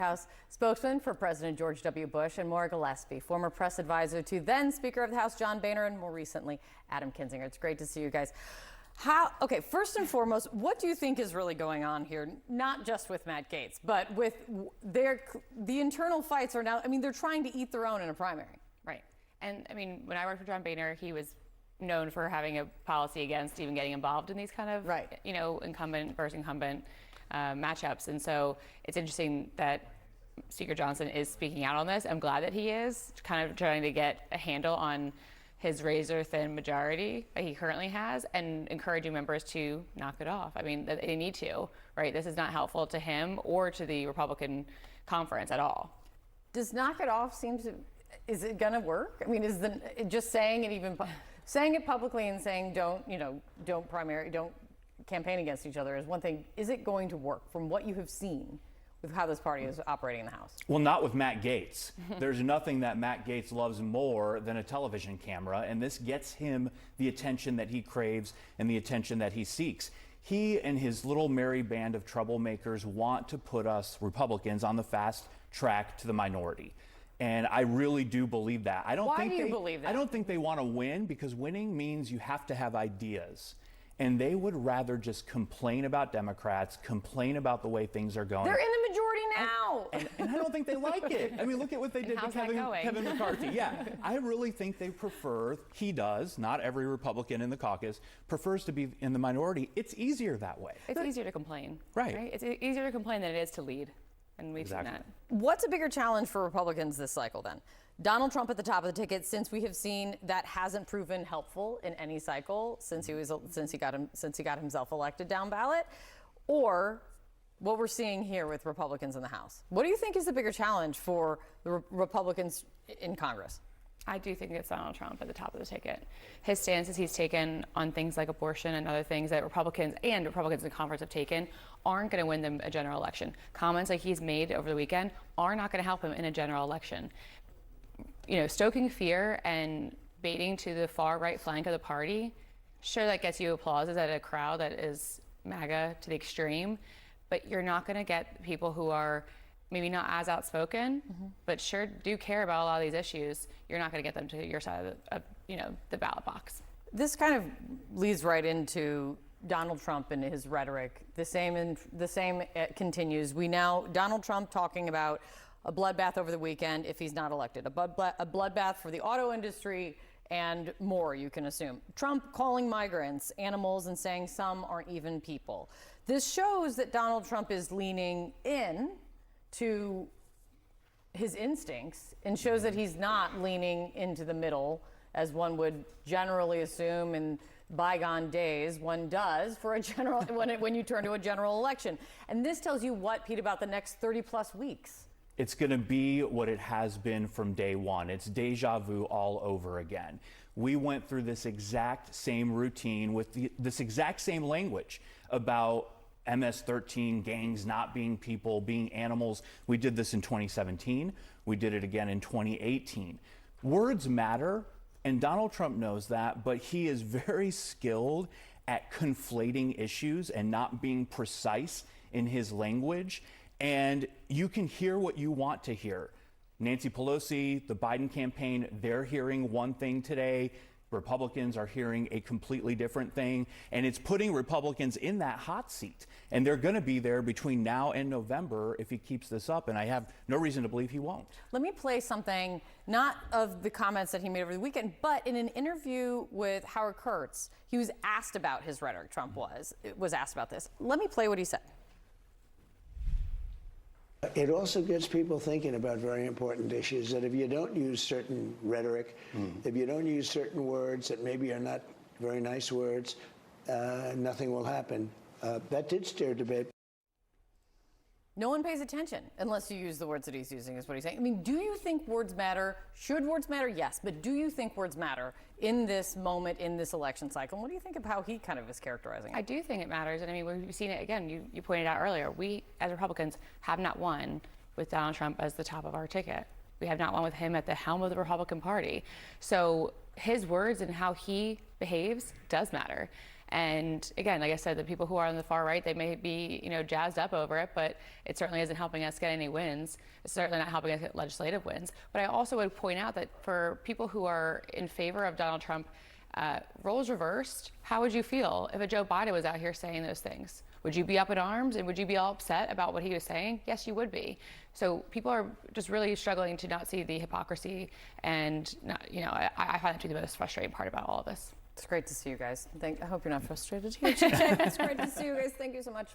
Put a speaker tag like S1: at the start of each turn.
S1: House spokesman for President George W. Bush, and Maura Gillespie, former press advisor to then Speaker of the House John Boehner, and more recently Adam Kinzinger. It's great to see you guys. Okay, first and foremost, what do you think is really going on here? Not just with Matt Gaetz, but with the internal fights are now, I mean, they're trying to eat their own in a primary.
S2: Right. And I mean, when I worked for John Boehner, he was known for having a policy against even getting involved in these kind of, incumbent versus incumbent matchups. And so it's interesting that Speaker Johnson is speaking out on this. I'm glad that he is kind of trying to get a handle on his razor-thin majority that he currently has and encouraging members to knock it off. I mean, they need to, right? This is not helpful to him or to the Republican conference at all.
S1: Does knock it off seem to, is it going to work? I mean, is just saying it, even saying it publicly and saying don't campaign against each other is one thing. Is it going to work from what you have seen with how this party is operating in the House?
S3: Well, not with Matt Gaetz. There's nothing that Matt Gaetz loves more than a television camera, and this gets him the attention that he craves and the attention that he seeks. He and his little merry band of troublemakers want to put us Republicans on the fast track to the minority. And I really do believe that.
S1: Why do you believe that?
S3: I don't think they want to win, because winning means you have to have ideas. And they would rather just complain about Democrats, complain about the way things are going.
S1: They're in the majority now.
S3: And I don't think they like it. I mean, look at what they did to Kevin McCarthy. Yeah, I really think they prefer, he does, not every Republican in the caucus, prefers to be in the minority. It's easier that way.
S2: It's easier to complain.
S3: Right.
S2: It's easier to complain than it is to lead. And we've seen that.
S1: What's a bigger challenge for Republicans this cycle then? Donald Trump at the top of the ticket, since we have seen that hasn't proven helpful in any cycle since he got himself elected down ballot, or what we're seeing here with Republicans in the House. What do you think is the bigger challenge for the Republicans in Congress?
S2: I do think it's Donald Trump at the top of the ticket. His stances he's taken on things like abortion and other things that Republicans in conference have taken aren't going to win them a general election. Comments like he's made over the weekend are not going to help him in a general election. You know, stoking fear and baiting to the far right flank of the party, sure, that gets you applauses at a crowd that is MAGA to the extreme, but you're not going to get people who are maybe not as outspoken, but sure do care about a lot of these issues. You're not going to get them to your side of the ballot box.
S1: This kind of leads right into Donald Trump and his rhetoric. The same continues. Donald Trump talking about a bloodbath over the weekend if he's not elected, a bloodbath for the auto industry and more, you can assume. Trump calling migrants animals and saying some aren't even people. This shows that Donald Trump is leaning in to his instincts and shows that he's not leaning into the middle, as one would generally assume in bygone days one does for a general when you turn to a general election. And this tells you what, Pete, about the next 30 plus weeks?
S3: It's going to be what it has been from day one. It's deja vu all over again. We went through this exact same routine with this exact same language about MS-13 gangs not being people, being animals. We did this in 2017. We did it again in 2018. Words matter, and Donald Trump knows that, but he is very skilled at conflating issues and not being precise in his language. And you can hear what you want to hear. Nancy Pelosi, the Biden campaign, they're hearing one thing today. Republicans are hearing a completely different thing, and it's putting Republicans in that hot seat. And they're going to be there between now and November if he keeps this up, and I have no reason to believe he won't.
S1: Let me play something, not of the comments that he made over the weekend, but in an interview with Howard Kurtz, he was asked about his rhetoric. Trump was asked about this. Let me play what he said.
S4: It also gets people thinking about very important issues, that if you don't use certain rhetoric, if you don't use certain words that maybe are not very nice words, nothing will happen. That did stir debate.
S1: No one pays attention unless you use the words that he's using, is what he's saying. I mean, do you think words matter? Should words matter? Yes. But do you think words matter in this moment, in this election cycle? And what do you think of how he kind of is characterizing it?
S2: I do think it matters. And I mean, we've seen it again. You pointed out earlier, we as Republicans have not won with Donald Trump as the top of our ticket. We have not won with him at the helm of the Republican Party. So his words and how he behaves does matter. And again, like I said, the people who are on the far right, they may be, jazzed up over it, but it certainly isn't helping us get any wins. It's certainly not helping us get legislative wins. But I also would point out that for people who are in favor of Donald Trump, roles reversed, how would you feel if a Joe Biden was out here saying those things? Would you be up in arms and would you be all upset about what he was saying? Yes, you would be. So people are just really struggling to not see the hypocrisy, and I find that to be the most frustrating part about all of this.
S1: It's great to see you guys. I hope you're not frustrated here today. It's great to see you guys. Thank you so much.